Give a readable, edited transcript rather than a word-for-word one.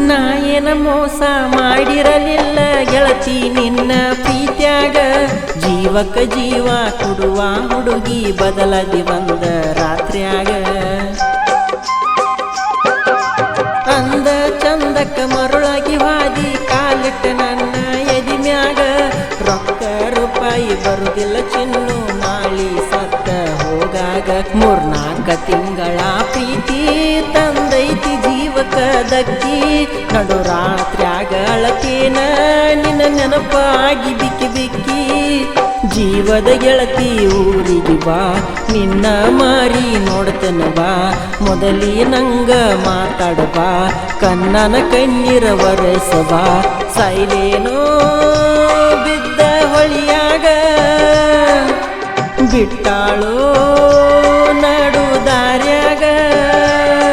ನಾ ಏನ ಮೋಸ ಮಾಡಿರಲಿಲ್ಲ ಗೆಳತಿ ನಿನ್ನ ಪ್ರೀತ್ಯಾಗ ಜೀವಕ್ಕ ಜೀವ ಕೊಡುವ ಹುಡುಗಿ ಬದಲಾದಿ ಬಂದ ರಾತ್ರ್ಯಾಗ ಅಂದ ಚಂದಕ್ಕ ಮರುಳಾಗಿ ಹಾದಿ ಕಾಲಿಟ್ಟ ನನ್ನ ಎದಿ ಮ್ಯಾಗ ರೊಕ್ಕ ರೂಪಾಯಿ ಬರುದಿಲ್ಲ ಚಿನ್ನು ನಾಳಿ ಸತ್ತ ಹೋಗಾಗ 3-4 ತಿಂಗಳ ಪ್ರೀತಿ ತಂದೈತಿ ಜೀವಕ ದಕ್ಕಿ ನಡು ರಾತ್ರ್ಯಾಗ ಅಳತೇನ ನಿನ್ನ ನೆನಪಾಗಿ ಬಿಕ್ಕಿ ಬಿಕ್ಕಿ ಜೀವದ ಗೆಳತಿ ಊರಿಗೆ ಬಾ ನಿನ್ನ ಮಾರಿ ನೋಡ್ತನ ಬಾ ಮೊದಲಿ ನಂಗ ಮಾತಾಡ ಬಾ ಕಣ್ಣನ ಕಣ್ಣೀರ ಒರೆಸ ಬಾ ಸೈಲೇನೋ ಬಿದ್ದ ಹೊಳಿಯಾಗ ಬಿಟ್ಟಾಳೋ